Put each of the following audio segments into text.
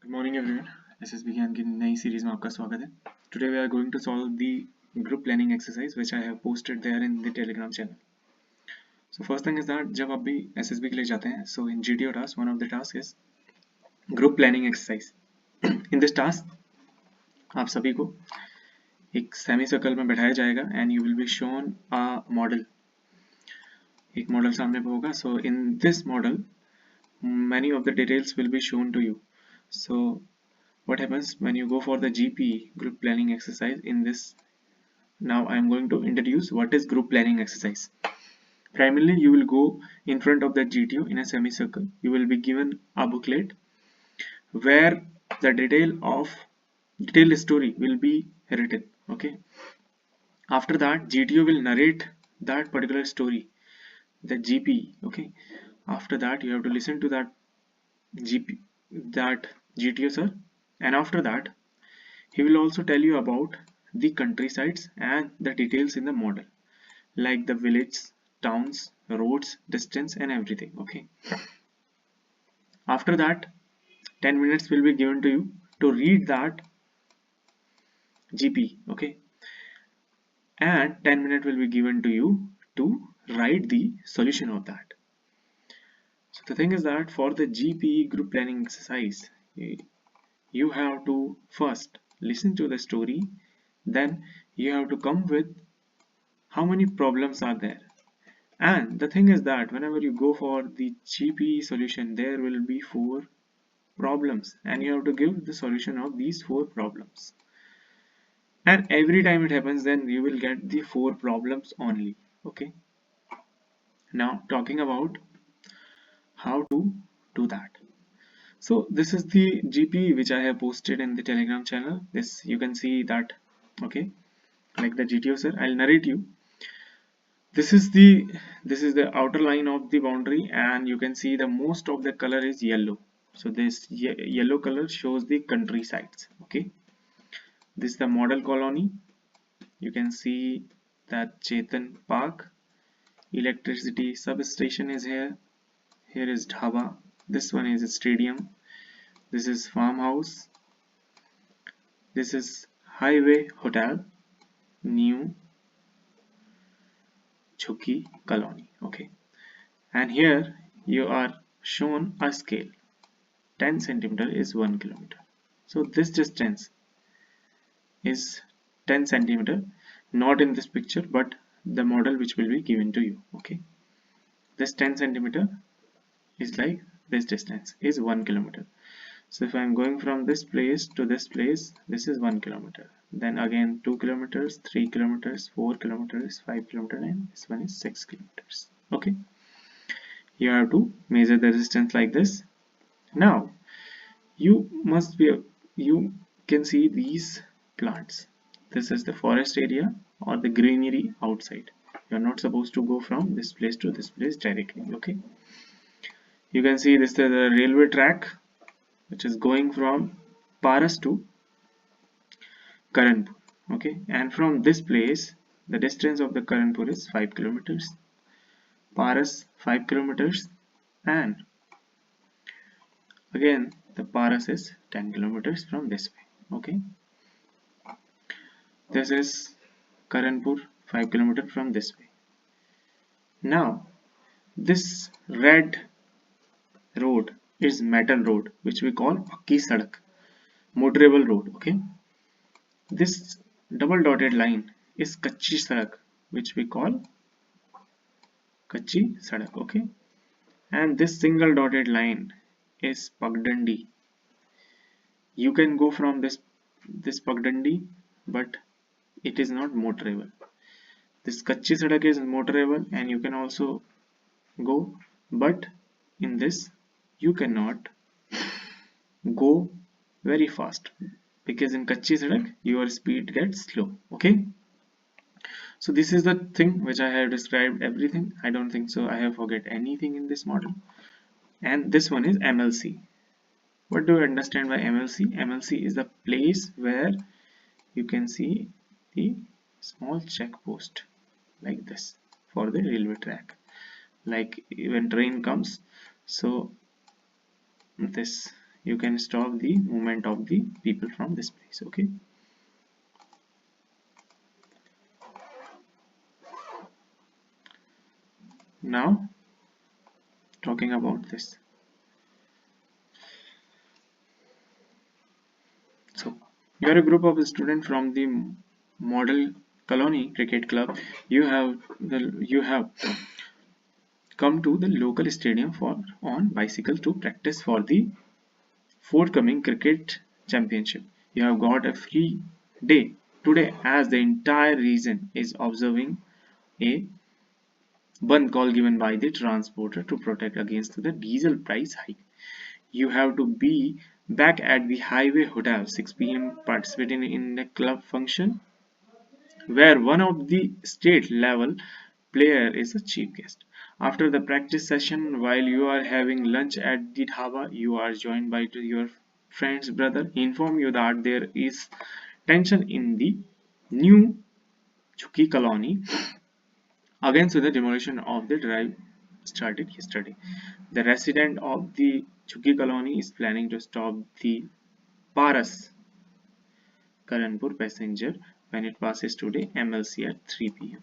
Good morning everyone. SSB ज्ञान की नई सीरीज में आपका स्वागत है। Today we are going to solve the group planning exercise which I have posted there in the Telegram channel. So first thing is that जब आप भी SSB के लिए जाते हैं, so in GTO task one of the task is group planning exercise. In this task आप सभी को एक सेमी सर्कल में बैठाया जाएगा and you will be shown a model. एक मॉडल सामने पे होगा। So in this model many of the details will be shown to you. So what happens when you go for the GPE group planning exercise in this? Now I am going to introduce what is group planning exercise. Primarily you will go in front of the GTO in a semicircle. You will be given a booklet where the detailed story will be written. Okay, after that GTO will narrate that particular story, the GPE. Okay, after that you have to listen to that GTO sir, and after that he will also tell you about the countrysides and the details in the model, like the villages, towns, roads, distance and everything. Okay, after that 10 minutes will be given to you to read that GP. Okay, and 10 minutes will be given to you to write the solution of that. So the thing is that for the GPE group planning exercise, you have to first listen to the story, then you have to come with how many problems are there. And the thing is that whenever you go for the GPE solution, there will be 4 problems and you have to give the solution of these 4 problems. And every time it happens, then you will get the 4 problems only. Okay, now talking about how to do that. So this is the GP which I have posted in the Telegram channel. This you can see that. Okay, like the GTO sir, I'll narrate you. This is the outer line of the boundary, and you can see the most of the color is yellow. So this yellow color shows the countrysides. Okay, this is the model colony. You can see that Chetan Park, electricity substation is here. Here is dhaba. This one is a stadium. This is farmhouse. This is highway hotel, new Chukki colony. Okay, and here you are shown a scale. 10 centimeter is 1 kilometer. So this distance is 10 centimeter, not in this picture but the model which will be given to you. Okay, this 10 centimeter is like this distance is 1 kilometer. So if I am going from this place to this place, this is 1 kilometer. Then again 2 kilometers, 3 kilometers, 4 kilometers, 5 kilometers, and this one is 6 kilometers. Okay, you have to measure the distance like this. Now you can see these plants. This is the forest area or the greenery outside. You are not supposed to go from this place to this place directly. Okay, you can see this is the railway track which is going from Paras to Karanpur. Okay, and from this place the distance of the Karanpur is 5 kilometers, Paras 5 kilometers, and again the Paras is 10 kilometers from this way. Okay, this is Karanpur 5 kilometers from this way. Now this red road is metal road which we call Pakki Sadak, motorable road. Okay, this double dotted line is Kachi Sadak which we call Kachi Sadak. Okay, and this single dotted line is Pagdandi. You can go from this Pagdandi, but it is not motorable. This Kachi Sadak is motorable and you can also go, but in this you cannot go very fast because in Kachi Sadak your speed gets slow. Okay, so this is the thing which I have described everything. I don't think so I have forget anything in this model. And this one is MLC. What do you understand by MLC? MLC is the place where you can see the small check post like this for the railway track, like when train comes. So this you can stop the movement of the people from this place. Okay, now talking about this. So you are a group of students from the Model Colony Cricket Club. You have come to the local stadium for on bicycle to practice for the forthcoming cricket championship. You have got a free day today as the entire region is observing a one call given by the transporter to protect against the diesel price hike. You have to be back at the Highway Hotel 6 p.m. participating in a club function where one of the state level player is a chief guest. After the practice session, while you are having lunch at the dhaba, you are joined by your friend's brother. He informs you that there is tension in the new Chuki colony against the demolition of the drive started yesterday. The resident of the Chuki colony is planning to stop the Paras Karanpur passenger when it passes today MLC at 3 p.m.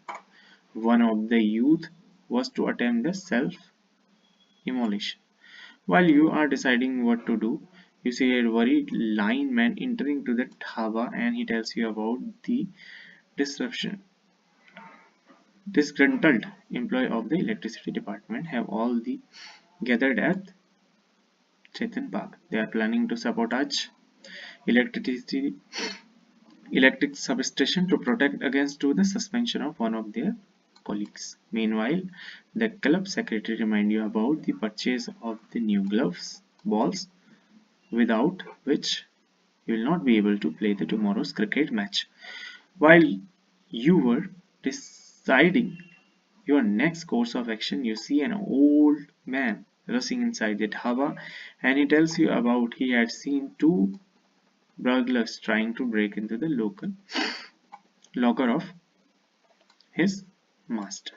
One of the youth was to attempt the self-immolation. While you are deciding what to do, you see a worried lineman entering to the dhaba and he tells you about the disruption. Disgruntled employee of the electricity department have all the gathered at Chetan Park. They are planning to sabotage electricity electric substation to protect against to the suspension of one of their colleagues. Meanwhile, the club secretary remind you about the purchase of the new gloves, balls, without which you will not be able to play the tomorrow's cricket match. While you were deciding your next course of action, you see an old man rushing inside the dhaba and he tells you about he had seen two burglars trying to break into the local locker of his master.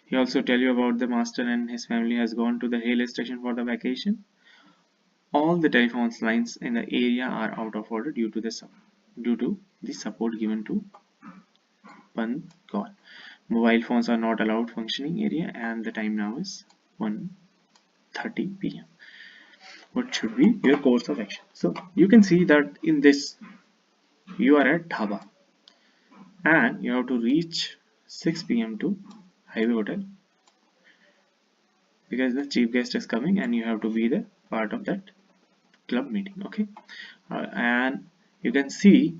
He also tell you about the master and his family has gone to the hill station for the vacation. All the telephone lines in the area are out of order due to the support given to Band call. Mobile phones are not allowed functioning area and the time now is 1:30 p.m. What should be your course of action? So you can see that in this you are at dhaba and you have to reach 6 p.m. to Highway Hotel because the chief guest is coming and you have to be the part of that club meeting. Okay, and you can see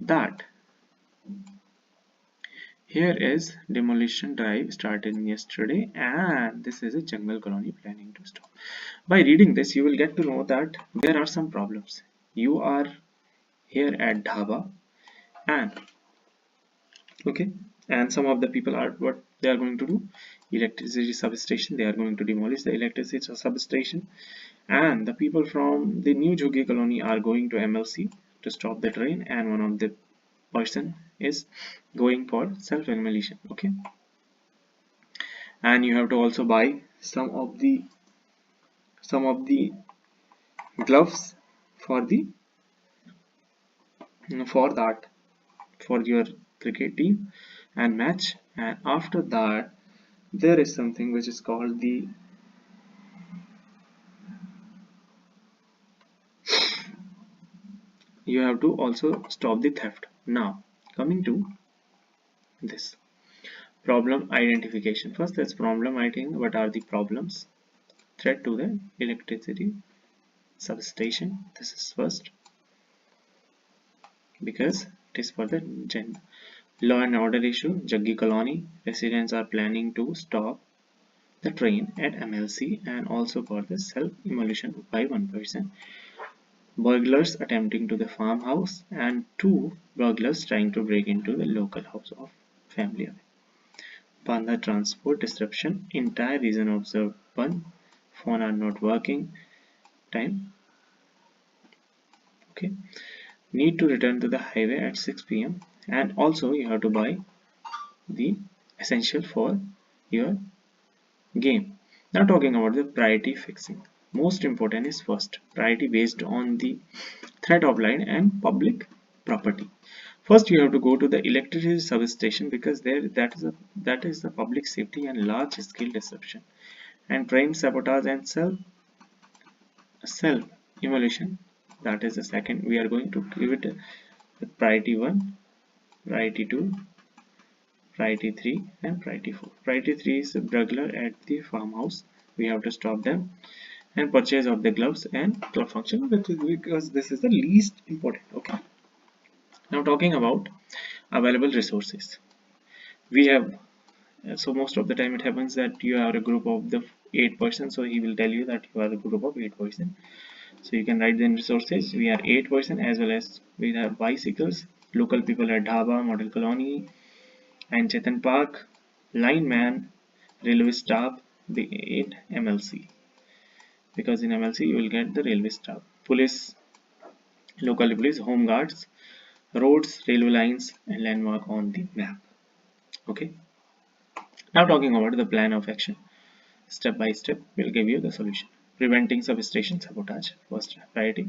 that here is demolition drive started yesterday and this is a jungle colony planning to stop. By reading this you will get to know that there are some problems. You are here at dhaba and okay, and some of the people are what they are going to do, electricity substation, they are going to demolish the electricity substation, and the people from the new Jhogi colony are going to MLC to stop the train and one of the person is going for self-immolation. Okay, and you have to also buy some of the gloves for the for that for your cricket team and match, and after that there is something which is called the you have to also stop the theft. Now coming to this problem identification, first that's problem identification. What are the problems? Threat to the electricity substation, this is first because it is for the gender. Law and order issue, Jaggi colony residents are planning to stop the train at MLC and also for the self-immolation by one person. Burglars attempting to the farmhouse and two burglars trying to break into the local house of family. Bandha transport disruption, entire region observed one, phone are not working, time, okay, need to return to the highway at 6 p.m. and also you have to buy the essential for your game. Now talking about the priority fixing. Most important is first priority based on the threat of line and public property. First you have to go to the electricity substation because there that is the public safety and large scale disruption, and train sabotage and self immolation, that is the second. We are going to give it the priority 1, priority 2, priority 3 and priority 4. Priority 3 is a burglar at the farmhouse. We have to stop them, and purchase of the gloves and club function, because this is the least important. Okay, now talking about available resources. We have so most of the time it happens that you are a group of the 8 persons, so he will tell you that you are a group of 8 persons. So you can write the resources. We are 8 persons, as well as we have bicycles, local people at Dhaba, Model Colony and Chetan Park, lineman, railway staff, the 8 MLC, because in MLC you will get the railway staff, police, local police, home guards, roads, railway lines and landmark on the map. Okay, now talking about the plan of action. Step by step will give you the solution. Preventing substation sabotage, first priority.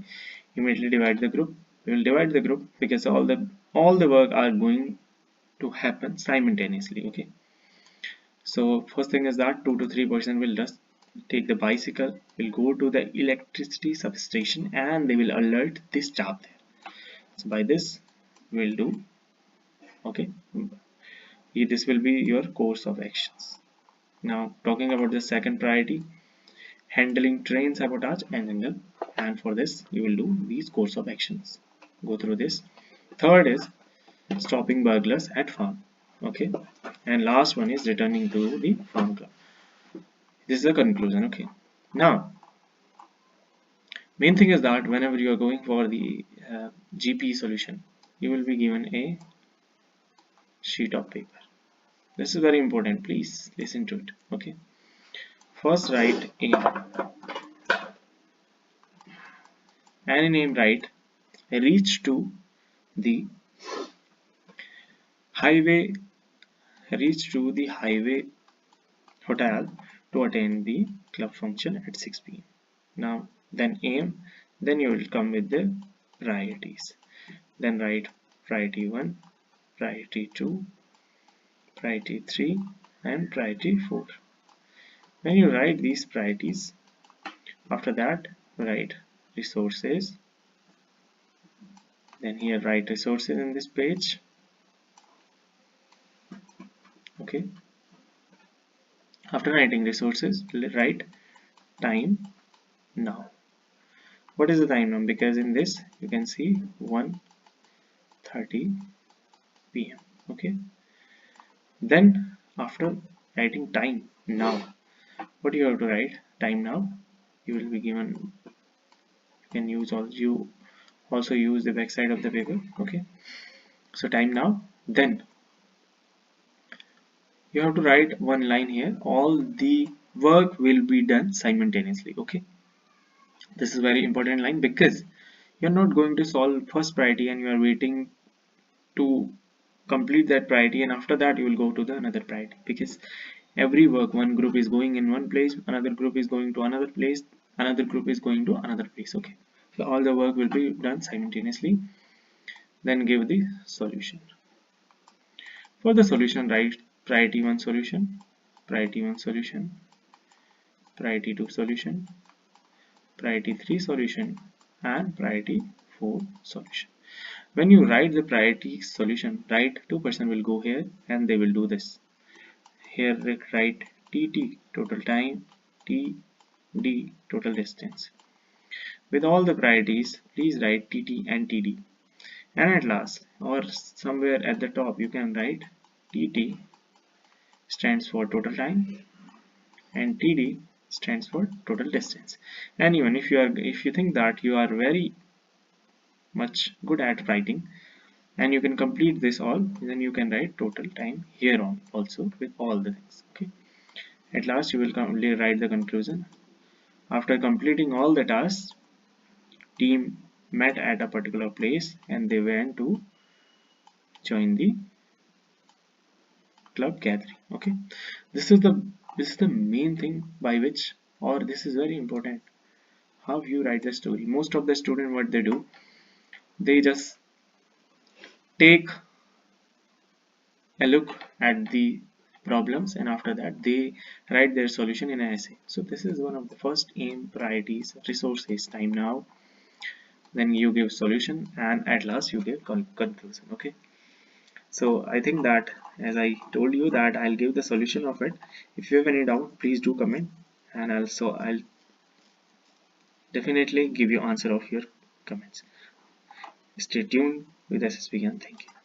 Immediately divide the group. We will divide the group because all the work are going to happen simultaneously. Okay, so first thing is that 2 to 3% will just take the bicycle, will go to the electricity substation and they will alert the staff there. So by this we'll do. Okay, this will be your course of actions. Now talking about the second priority, handling train sabotage and angle, and for this you will do these course of actions, go through this. Third is stopping burglars at farm. Okay, and last one is returning to the farm club. This is the conclusion. Okay, now main thing is that whenever you are going for the GPE solution, you will be given a sheet of paper. This is very important, please listen to it. Okay, first write a any name, write reach to the highway, reach to the highway hotel to attend the club function at 6 p.m. Now then aim, then you will come with the priorities, then write priority 1, priority 2, priority 3 and priority 4. When you write these priorities, after that write resources, then here write resources in this page. Okay, after writing resources, write time now. What is the time now? Because in this you can see 1:30 p.m. Okay, then after writing time now, what you have to write time now, you will be given, you can use also use the back side of the paper. Okay, so time now, then you have to write one line here, all the work will be done simultaneously. Okay, this is very important line because you're not going to solve first priority and you are waiting to complete that priority, and after that you will go to the another priority, because every work, one group is going in one place, another group is going to another place, another group is going to another place. Okay, so all the work will be done simultaneously. Then give the solution. For the solution, write priority 1 solution, priority 1 solution, priority 2 solution, priority 3 solution and priority 4 solution. When you write the priority solution, write 2% will go here and they will do this. Here write TT total time, TD total distance. With all the priorities, please write TT and TD. And at last, or somewhere at the top, you can write TT stands for total time and TD stands for total distance. And even if you think that you are very much good at writing and you can complete this all, then you can write total time here on also with all the things. Okay, at last you will write the conclusion. After completing all the tasks, team met at a particular place and they went to join the club gathering. Okay, this is the main thing by which, or this is very important, how you write the story. Most of the student, what they do, they just take a look at the problems and after that they write their solution in an essay. So this is one of the first aim, priorities, resources, time now, then you give solution, and at last you give conclusion. Okay, so I think that, as I told you, that I'll give the solution of it. If you have any doubt, please do comment, and also I'll definitely give you answer of your comments. Stay tuned with SSBGYAN. Thank you.